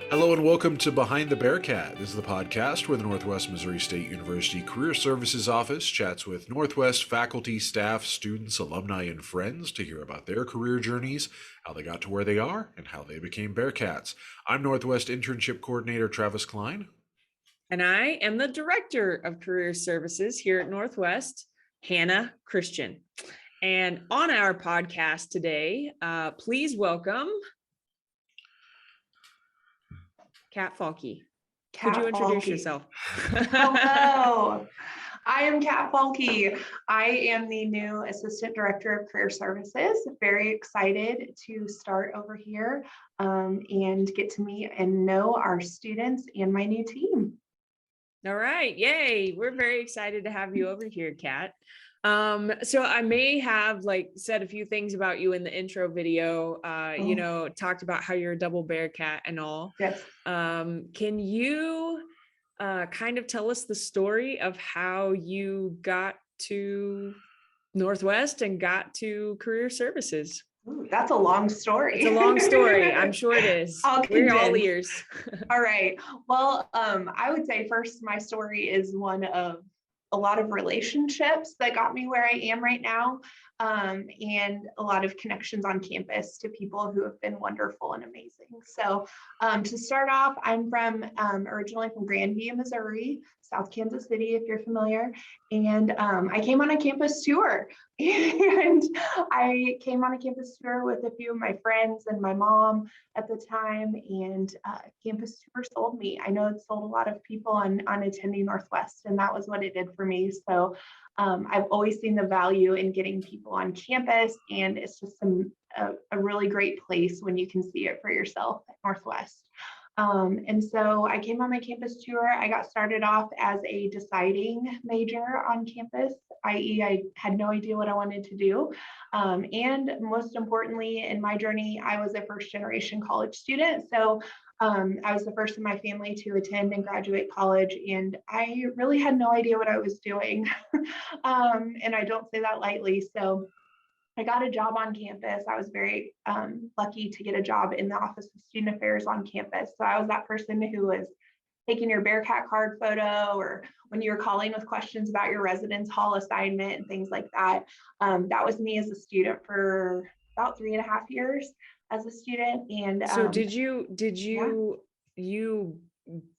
Hello and welcome to Behind the Bearcat. This is the podcast where the Northwest Missouri State University Career Services Office chats with Northwest faculty, staff, students, alumni, and friends to hear about their career journeys, how they got to where they are, and how they became Bearcats. I'm Northwest Internship Coordinator Travis Klein. And I am the Director of Career Services here at Northwest, Hannah Christian. And on our podcast today, please welcome Kat Falke. Could you introduce yourself? Hello, I am Kat Falke. I am the new Assistant Director of Career Services. Very excited to start over here and get to meet and know our students and my new team. All right, yay. We're very excited to have you over here, Kat. So I may have said a few things about you in the intro video, talked about how you're a double Bearcat and all. Yes. Can you kind of tell us the story of how you got to Northwest and got to Career Services? Ooh, that's a long story. It's a long story. I'm sure it is. We're all ears. All right. Well, I would say first, my story is one of a lot of relationships that got me where I am right now, and a lot of connections on campus to people who have been wonderful and amazing. So to start off, I'm originally from Grandview, Missouri, South Kansas City, if you're familiar. And I came on a campus tour and I came on a campus tour with a few of my friends and my mom at the time, and campus tour sold me. I know it sold a lot of people on attending Northwest, and that was what it did for me. So I've always seen the value in getting people on campus, and it's just a really great place when you can see it for yourself at Northwest. And so I came on my campus tour. I got started off as a deciding major on campus, i.e. I had no idea what I wanted to do. And most importantly, in my journey, I was a first generation college student. So I was the first in my family to attend and graduate college, and I really had no idea what I was doing. And I don't say that lightly. So I got a job on campus. I was very lucky to get a job in the Office of Student Affairs on campus. So I was that person who was taking your Bearcat card photo, or when you were calling with questions about your residence hall assignment and things like that. That was me as a student for about 3.5 years as a student. And so did you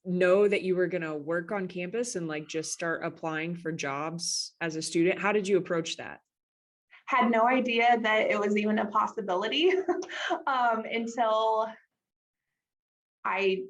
know that you were going to work on campus and just start applying for jobs as a student? How did you approach that? Had no idea that it was even a possibility until I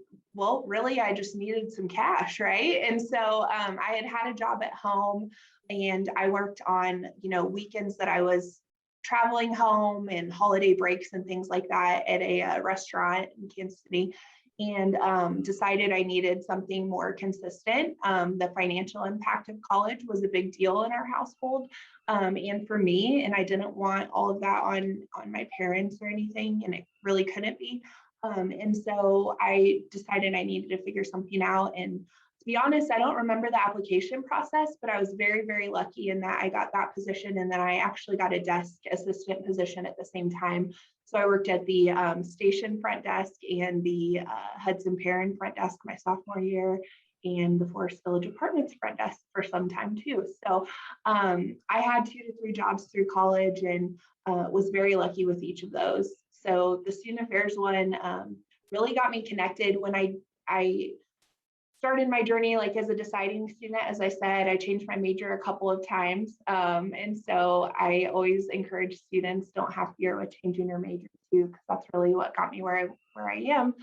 just needed some cash, right? And so I had a job at home, and I worked on, weekends that I was traveling home and holiday breaks and things like that at a restaurant in Kansas City, and decided I needed something more consistent. The financial impact of college was a big deal in our household, and for me, and I didn't want all of that on my parents or anything, and it really couldn't be. And so I decided I needed to figure something out. And to be honest, I don't remember the application process, but I was very, very lucky in that I got that position, and then I actually got a desk assistant position at the same time. So I worked at the station front desk and the Hudson Perrin front desk my sophomore year, and the Forest Village Apartments front desk for some time too. So I had 2 to 3 jobs through college, and was very lucky with each of those. So the student affairs one really got me connected when I started my journey as a deciding student. As I said, I changed my major a couple of times. And so I always encourage students, don't have fear with changing your major too, because that's really what got me where I am.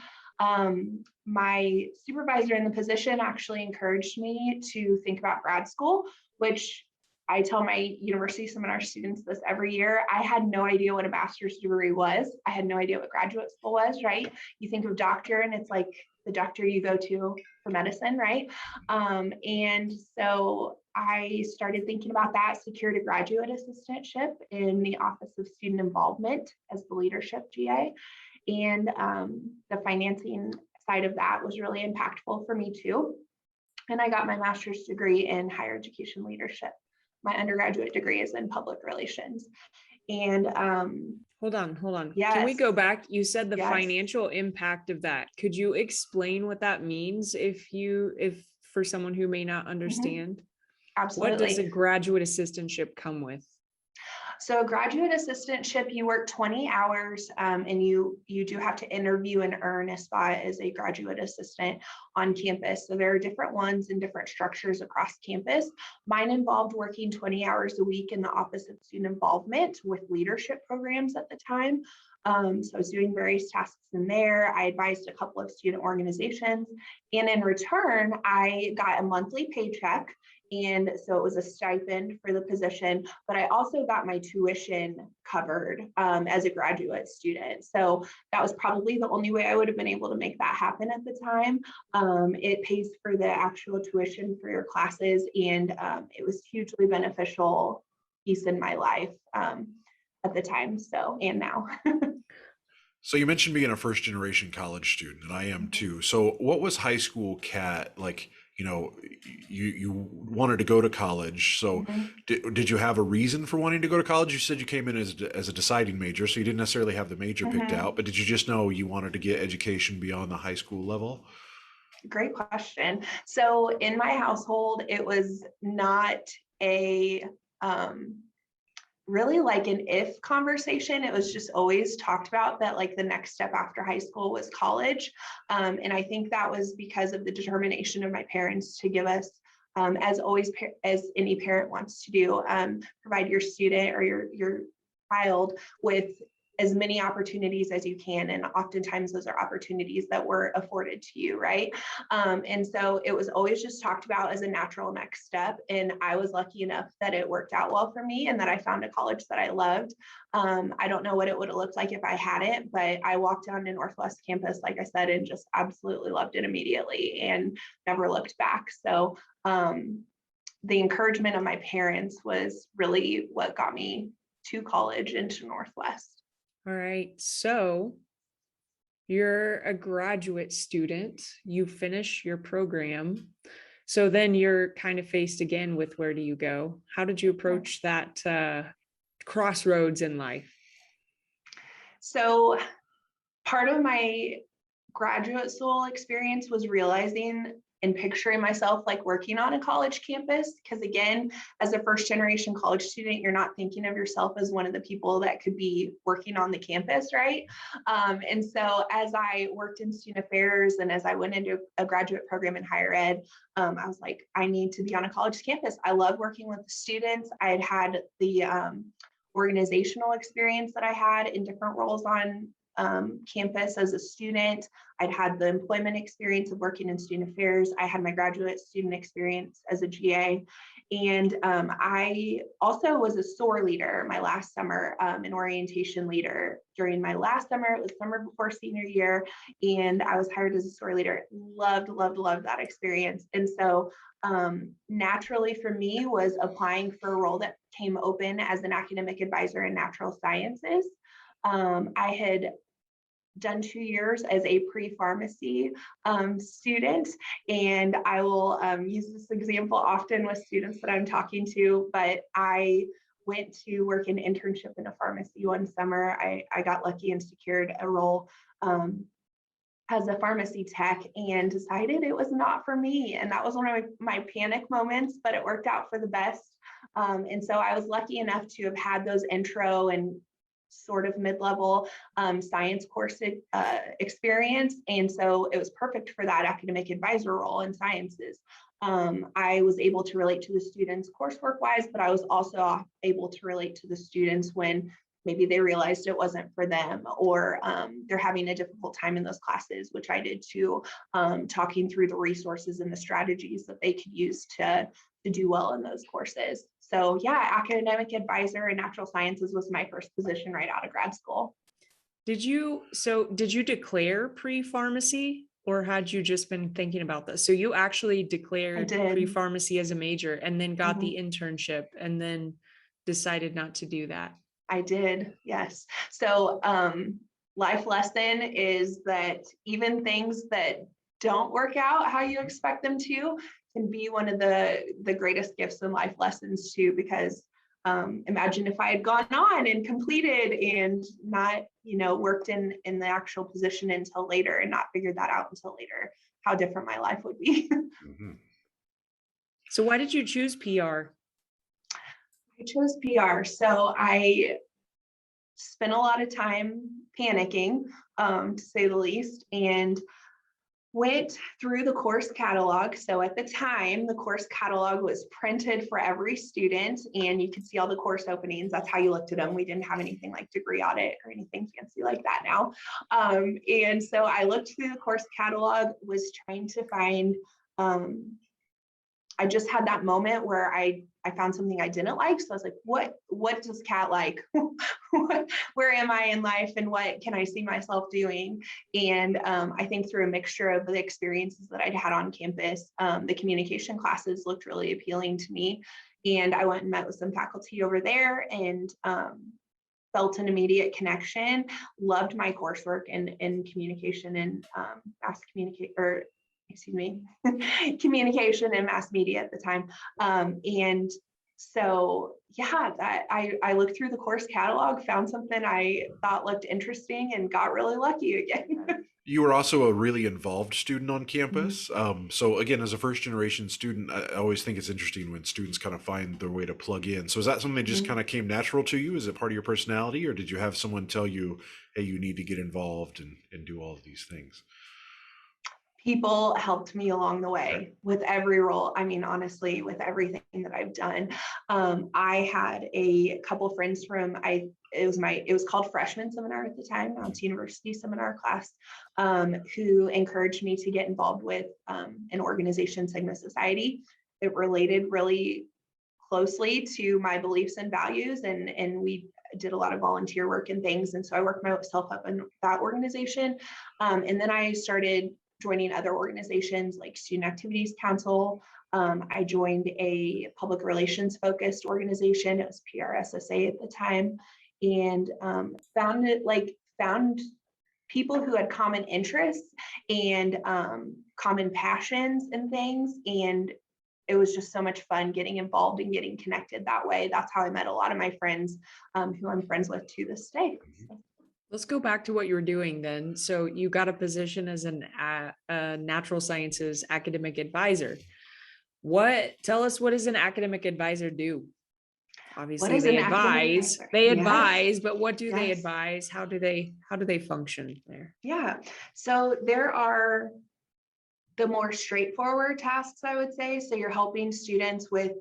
My supervisor in the position actually encouraged me to think about grad school, which I tell my university seminar students this every year. I had no idea what a master's degree was. I had no idea what graduate school was, right? You think of doctor, and it's like the doctor you go to for medicine, right? And so I started thinking about that, secured a graduate assistantship in the Office of Student Involvement as the leadership GA. And the financing side of that was really impactful for me too. And I got my master's degree in higher education leadership. My undergraduate degree is in public relations. And Hold on, hold on. Can we Yes. go back? You said the Yes. financial impact of that. Could you explain what that means if for someone who may not understand? What does a Absolutely. graduate assistantship come with? So a graduate assistantship, you work 20 hours and you do have to interview and earn a spot as a graduate assistant on campus. So there are different ones and different structures across campus. Mine involved working 20 hours a week in the Office of Student Involvement with leadership programs at the time. So I was doing various tasks in there. I advised a couple of student organizations, and in return, I got a monthly paycheck. And so it was a stipend for the position, but I also got my tuition covered as a graduate student. So that was probably the only way I would have been able to make that happen at the time. It pays for the actual tuition for your classes, and it was hugely beneficial piece in my life at the time. So, and now. So you mentioned being a first generation college student, and I am too. So what was high school Cat like? You know, you wanted to go to college. So Mhm. did you have a reason for wanting to go to college? You said you came in as a deciding major, so you didn't necessarily have the major picked Mhm. out, but did you just know you wanted to get education beyond the high school level? Great question. So in my household, it was not a really like an if conversation. It was just always talked about that like the next step after high school was college. And I think that was because of the determination of my parents to give us, as always, as any parent wants to do, provide your student or your child with as many opportunities as you can. And oftentimes those are opportunities that were afforded to you, right? And so it was always just talked about as a natural next step. And I was lucky enough that it worked out well for me and that I found a college that I loved. I don't know what it would have looked like if I hadn't, but I walked down to Northwest campus, like I said, and just absolutely loved it immediately and never looked back. So the encouragement of my parents was really what got me to college and to Northwest. All right. So you're a graduate student, you finish your program. So then you're kind of faced again with where do you go? How did you approach that crossroads in life? So part of my graduate school experience was realizing and picturing myself like working on a college campus. Because again, as a first generation college student, you're not thinking of yourself as one of the people that could be working on the campus, right? And so as I worked in student affairs and as I went into a graduate program in higher ed, I was like, I need to be on a college campus. I love working with the students. I had the organizational experience that I had in different roles on campus as a student. I'd had the employment experience of working in student affairs. I had my graduate student experience as a GA. And I also was a SOAR leader my last summer, an orientation leader during my last summer. It was summer before senior year. And I was hired as a SOAR leader. Loved, loved, loved that experience. And so naturally for me was applying for a role that came open as an academic advisor in natural sciences. I had done 2 years as a pre-pharmacy student, and I will use this example often with students that I'm talking to, but I went to work an internship in a pharmacy one summer. I got lucky and secured a role as a pharmacy tech and decided it was not for me. And that was one of my panic moments, but it worked out for the best. And so I was lucky enough to have had those intro and sort of mid-level science course experience. And so it was perfect for that academic advisor role in sciences. I was able to relate to the students coursework wise, but I was also able to relate to the students when maybe they realized it wasn't for them or they're having a difficult time in those classes, which I did too, talking through the resources and the strategies that they could use to do well in those courses. So yeah, academic advisor in natural sciences was my first position right out of grad school. Did you declare pre-pharmacy or had you just been thinking about this? So you actually I declared did. pre-pharmacy as a major and then got Mhm. the internship and then decided not to do that. I did, yes. So life lesson is that even things that don't work out how you expect them to can be one of the greatest gifts and life lessons too, because imagine if I had gone on and completed and not, worked in the actual position until later and not figured that out until later, how different my life would be. Mm-hmm. So why did you choose PR? I chose PR. So I spent a lot of time panicking, to say the least, and went through the course catalog. So at the time, the course catalog was printed for every student, and you could see all the course openings. That's how you looked at them. We didn't have anything like degree audit or anything fancy like that now. And so I looked through the course catalog, was trying to find, I just had that moment where I found something I didn't like. So I was like, what does Kat like? Where am I in life, and what can I see myself doing? And I think through a mixture of the experiences that I'd had on campus, the communication classes looked really appealing to me. And I went and met with some faculty over there and felt an immediate connection, loved my coursework in communication and communication and mass media at the time. And so, yeah, I looked through the course catalog, found something I thought looked interesting, and got really lucky again. You were also a really involved student on campus. So again, as a first generation student, I always think it's interesting when students kind of find their way to plug in. So is that something that just kind of came natural to you? Is it part of your personality, or did you have someone tell you, hey, you need to get involved and do all of these things? People helped me along the way with every role. I mean, honestly, with everything that I've done. I had a couple friends from it was called freshman seminar at the time. Now it's university seminar class, who encouraged me to get involved with an organization, Sigma Society. It related really closely to my beliefs and values, and we did a lot of volunteer work and things. And so I worked myself up in that organization. And then I started joining other organizations like Student Activities Council. I joined a public relations focused organization. It was PRSSA at the time, and found people who had common interests and common passions and things. And it was just so much fun getting involved and getting connected that way. That's how I met a lot of my friends, who I'm friends with to this day. So. Let's go back to what you were doing then. So you got a position as a natural sciences academic advisor. Tell us, what does an academic advisor do? Obviously they advise, yes. But what do they advise? How do they function there? Yeah. So there are the more straightforward tasks, I would say. So you're helping students with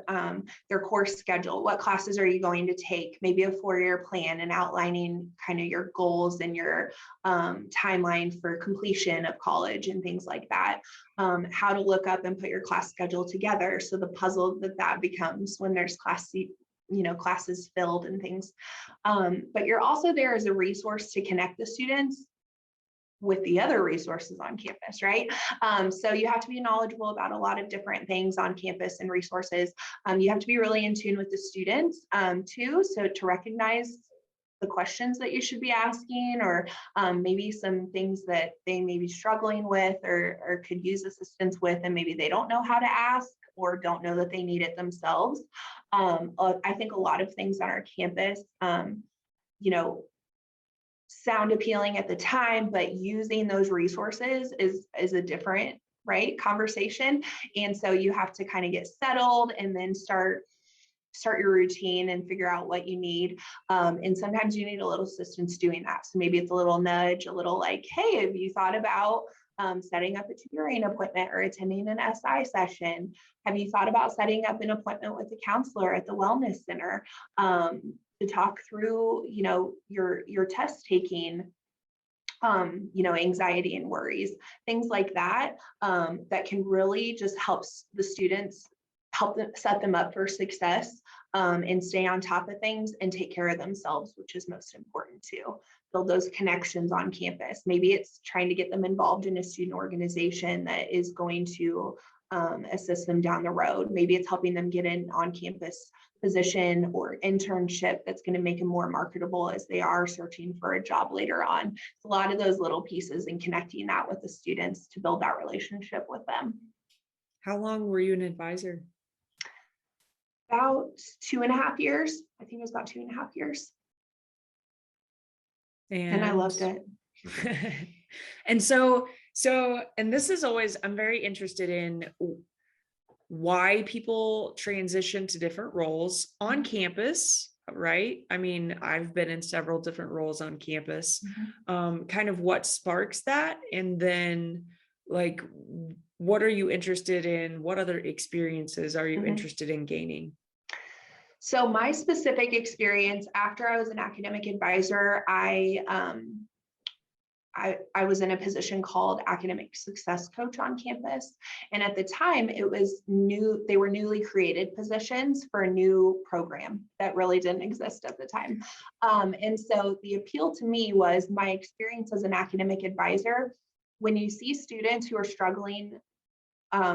their course schedule. What classes are you going to take? Maybe a 4-year plan, and outlining kind of your goals and your timeline for completion of college and things like that. How to look up and put your class schedule together. So the puzzle that becomes when there's classes filled and things. But you're also there as a resource to connect the students with the other resources on campus, right? So you have to be knowledgeable about a lot of different things on campus and resources. You have to be really in tune with the students too, so to recognize the questions that you should be asking, or maybe some things that they may be struggling with or could use assistance with, and maybe they don't know how to ask or don't know that they need it themselves. I think a lot of things on our campus, sound appealing at the time, but using those resources is a different, right, conversation. And so you have to kind of get settled and then start your routine and figure out what you need. And sometimes you need a little assistance doing that. So maybe it's a little nudge, a little like, hey, have you thought about setting up a tutoring appointment or attending an SI session? Have you thought about setting up an appointment with a counselor at the wellness center to talk through, your test taking, anxiety and worries, things like that, that can really just help the students, help them set them up for success, and stay on top of things and take care of themselves, which is most important too. Build those connections on campus. Maybe it's trying to get them involved in a student organization that is going to assist them down the road. Maybe it's helping them get an on-campus position or internship that's going to make them more marketable as they are searching for a job later on. It's a lot of those little pieces and connecting that with the students to build that relationship with them. How long were you an advisor? About 2.5 years. I think it was about 2.5 years. And I loved it. And and this is always, I'm very interested in why people transition to different roles on campus, right? I mean, I've been in several different roles on campus, kind of what sparks that. And then like, what are you interested in? What other experiences are you interested in gaining? So my specific experience after I was an academic advisor, I was in a position called academic success coach on campus. And at the time it was new, they were newly created positions for a new program that really didn't exist at the time. And so the appeal to me was my experience as an academic advisor. When you see students who are struggling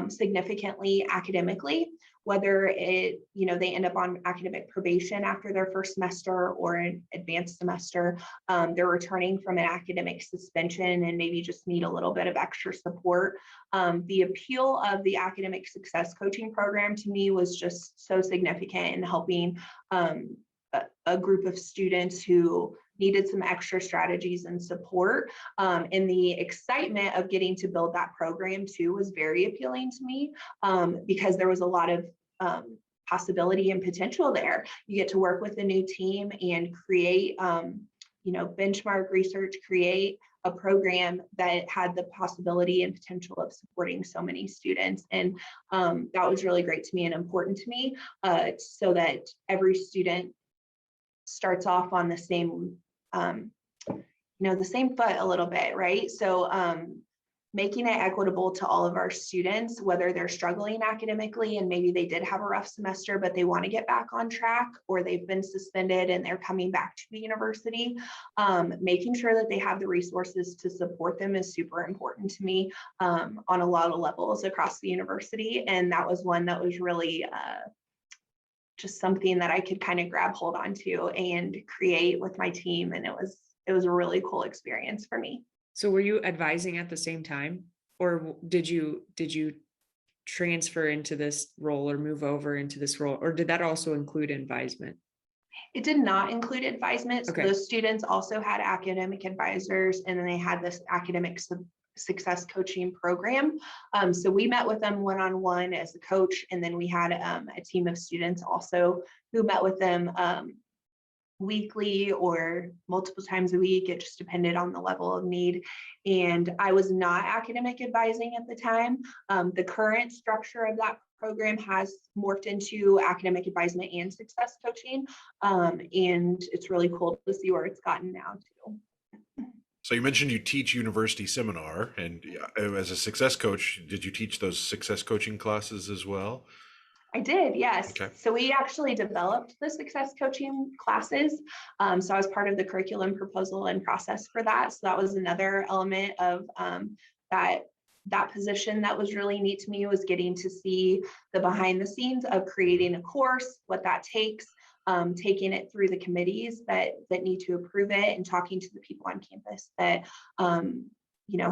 significantly academically, whether they end up on academic probation after their first semester or an advanced semester, they're returning from an academic suspension and maybe just need a little bit of extra support. The appeal of the academic success coaching program to me was just so significant in helping a group of students who needed some extra strategies and support. And the excitement of getting to build that program too was very appealing to me, because there was a lot of possibility and potential there. You get to work with a new team and create, benchmark research, create a program that had the possibility and potential of supporting so many students. And that was really great to me and important to me, so that every student starts off on the same, the same foot a little bit, right? So making it equitable to all of our students, whether they're struggling academically and maybe they did have a rough semester, but they want to get back on track, or they've been suspended and they're coming back to the university, making sure that they have the resources to support them is super important to me, on a lot of levels across the university. And that was one that was really just something that I could kind of grab hold onto and create with my team. And it was a really cool experience for me. So were you advising at the same time, or did you transfer into this role or move over into this role, or did that also include advisement? It did not include advisement. So Okay. those students also had academic advisors, and then they had this academic success coaching program. So we met with them one-on-one as a coach, and then we had a team of students also who met with them weekly or multiple times a week. It just depended on the level of need. And I was not academic advising at the time. The current structure of that program has morphed into academic advisement and success coaching. And it's really cool to see where it's gotten now too. So you mentioned you teach university seminar, and as a success coach, did you teach those success coaching classes as well? I did, yes. Okay. So we actually developed the success coaching classes. So I was part of the curriculum proposal and process for that. So that was another element of that position that was really neat to me, was getting to see the behind the scenes of creating a course, what that takes, taking it through the committees that need to approve it, and talking to the people on campus that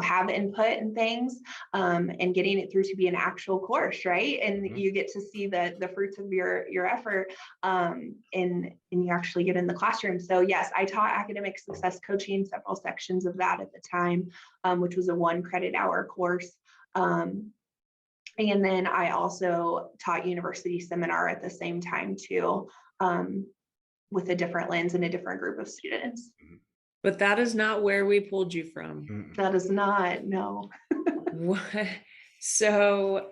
have input and things, and getting it through to be an actual course, right? And you get to see the fruits of your effort, and you actually get in the classroom. So yes, I taught academic success coaching, several sections of that at the time, which was a 1 credit hour course. And then I also taught university seminar at the same time too, with a different lens and a different group of students. But that is not where we pulled you from. That is not, no. What? So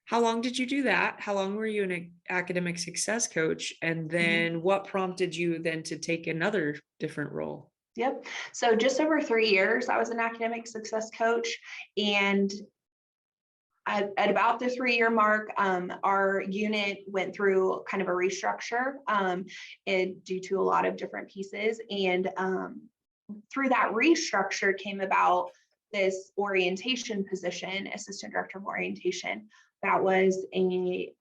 how long did you do that? How long were you an academic success coach? And then what prompted you then to take another different role? Yep. So just over 3 years, I was an academic success coach. And at about the 3-year mark, our unit went through kind of a restructure, due to a lot of different pieces. And through that restructure came about this orientation position, assistant director of orientation. That was a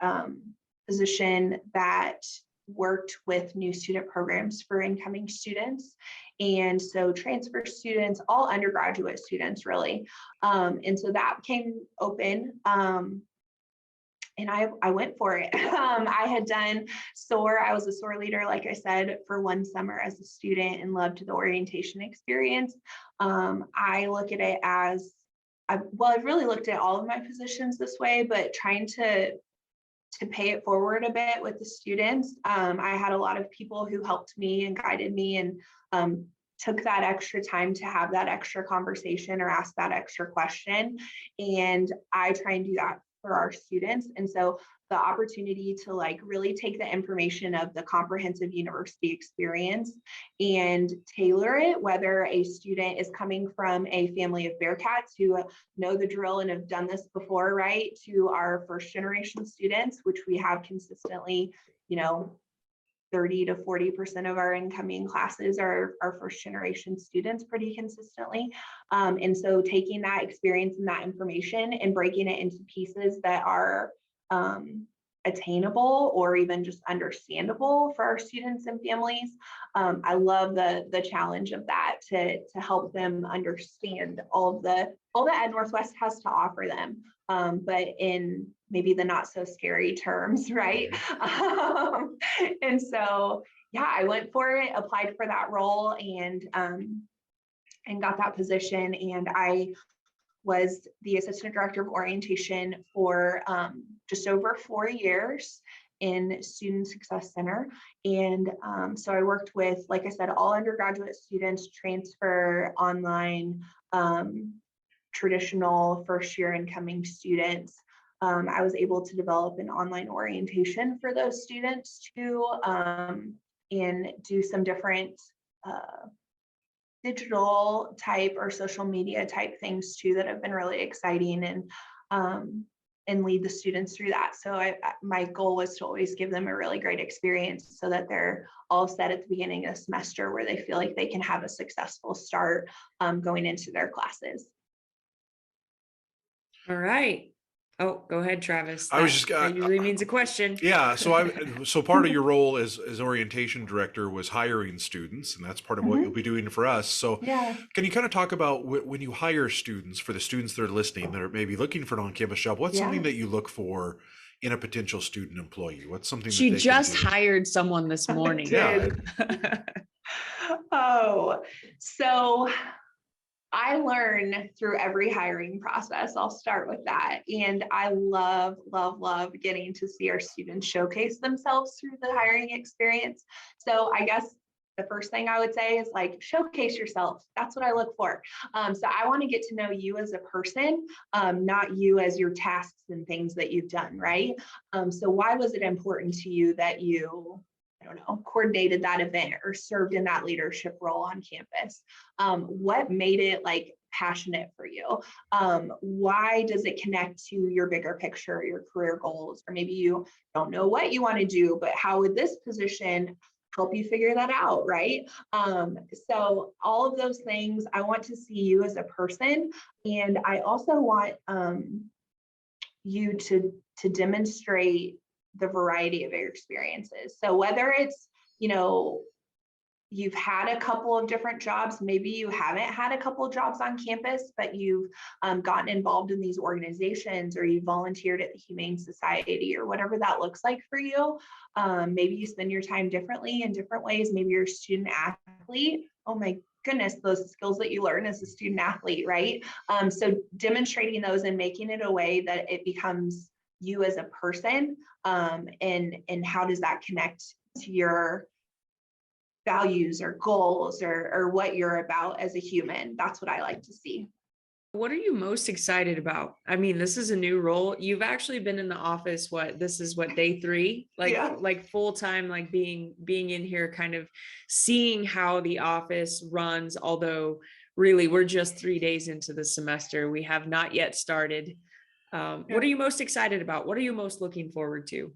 position that worked with new student programs for incoming students. And so transfer students, all undergraduate students really. And so that came open. and I went for it. I had done SOAR. I was a SOAR leader, like I said, for one summer as a student and loved the orientation experience. I look at it as, I've really looked at all of my positions this way, but trying to pay it forward a bit with the students. I had a lot of people who helped me and guided me and took that extra time to have that extra conversation or ask that extra question. And I try and do that for our students. And so the opportunity to like really take the information of the comprehensive university experience and tailor it, whether a student is coming from a family of Bearcats who know the drill and have done this before, right, to our first generation students, which we have consistently, 30 to 40% of our incoming classes are our first generation students pretty consistently. And so taking that experience and that information and breaking it into pieces that are attainable or even just understandable for our students and families. I love the challenge of that to help them understand all that Ed Northwest has to offer them, but in maybe the not so scary terms, right? And so, yeah, I went for it, applied for that role, and got that position. And I was the assistant director of orientation for just over 4 years in Student Success Center. And so I worked with, like I said, all undergraduate students, transfer, online, traditional first year incoming students. I was able to develop an online orientation for those students too, and do some different digital type or social media type things too that have been really exciting, and lead the students through that. So my goal was to always give them a really great experience so that they're all set at the beginning of the semester where they feel like they can have a successful start going into their classes. All right. Oh, go ahead, Travis. I was just that usually means a question. Yeah, so part of your role as orientation director was hiring students, and that's part of what you'll be doing for us. So Yeah. can you kind of talk about when you hire students, for the students that are listening that are maybe looking for an on-campus job, what's something that you look for in a potential student employee? What's something She that they just can do? hired someone this morning. Yeah. Oh, so I learn through every hiring process. I'll start with that. And I love, love, love getting to see our students showcase themselves through the hiring experience. So I guess the first thing I would say is like, showcase yourself. That's what I look for. So I want to get to know you as a person, not you as your tasks and things that you've done, right? So why was it important to you that you, I don't know, coordinated that event or served in that leadership role on campus? What made it like passionate for you? Why does it connect to your bigger picture, your career goals? Or maybe you don't know what you want to do, but how would this position help you figure that out, right? So all of those things, I want to see you as a person. And I also want you to demonstrate the variety of your experiences. So whether it's, you've had a couple of different jobs, maybe you haven't had a couple of jobs on campus, but you've gotten involved in these organizations, or you volunteered at the Humane Society, or whatever that looks like for you. Maybe you spend your time differently in different ways. Maybe you're a student athlete. Oh my goodness, those skills that you learn as a student athlete, right? So demonstrating those and making it a way that it becomes you as a person, and how does that connect to your values or goals, or what you're about as a human. That's what I like to see. What are you most excited about? I mean, this is a new role. You've actually been in the office, this is day 3, like full time, like being in here, kind of seeing how the office runs, although really we're just 3 days into the semester. We have not yet started. What are you most excited about? What are you most looking forward to?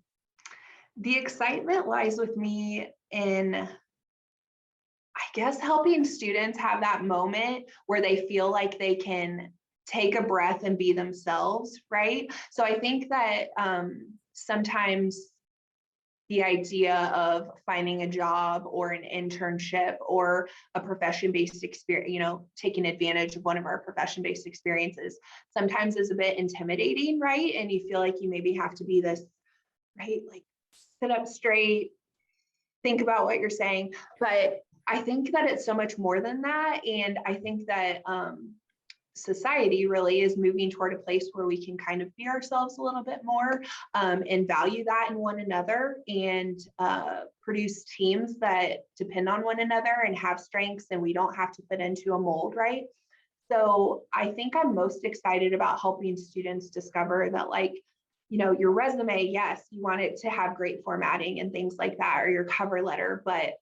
The excitement lies with me in, I guess, helping students have that moment where they feel like they can take a breath and be themselves, right? So I think that sometimes, the idea of finding a job or an internship or a profession-based experience, taking advantage of one of our profession-based experiences sometimes is a bit intimidating, right? And you feel like you maybe have to be this, right? Like sit up straight, think about what you're saying. But I think that it's so much more than that. And I think that society really is moving toward a place where we can kind of be ourselves a little bit more, and value that in one another, and produce teams that depend on one another and have strengths, and we don't have to fit into a mold, right? So I think I'm most excited about helping students discover that, like, your resume, yes, you want it to have great formatting and things like that, or your cover letter, but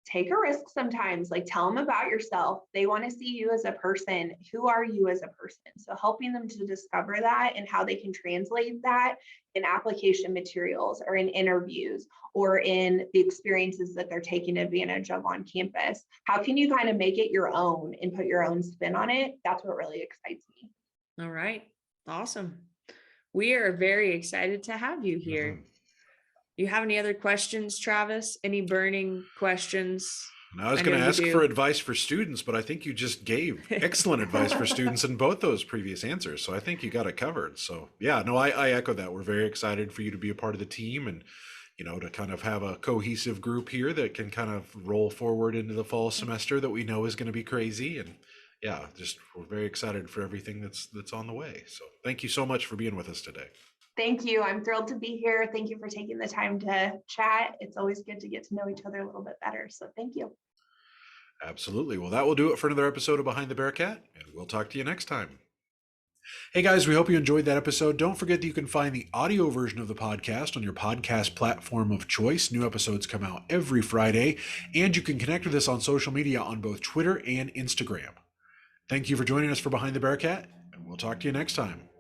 take a risk sometimes. Like, tell them about yourself. They want to see you as a person. Who are you as a person? So helping them to discover that and how they can translate that in application materials or in interviews or in the experiences that they're taking advantage of on campus. How can you kind of make it your own and put your own spin on it? That's what really excites me. All right. Awesome. We are very excited to have you here. Mm-hmm. You have any other questions, Travis? Any burning questions? And I was going to ask for advice for students, but I think you just gave excellent advice for students in both those previous answers. So I think you got it covered. So yeah, no, I echo that. We're very excited for you to be a part of the team and, to kind of have a cohesive group here that can kind of roll forward into the fall semester that we know is going to be crazy. And yeah, just we're very excited for everything that's on the way. So thank you so much for being with us today. Thank you. I'm thrilled to be here. Thank you for taking the time to chat. It's always good to get to know each other a little bit better. So thank you. Absolutely. Well, that will do it for another episode of Behind the Bearcat, and we'll talk to you next time. Hey guys, we hope you enjoyed that episode. Don't forget that you can find the audio version of the podcast on your podcast platform of choice. New episodes come out every Friday, and you can connect with us on social media on both Twitter and Instagram. Thank you for joining us for Behind the Bearcat, and we'll talk to you next time.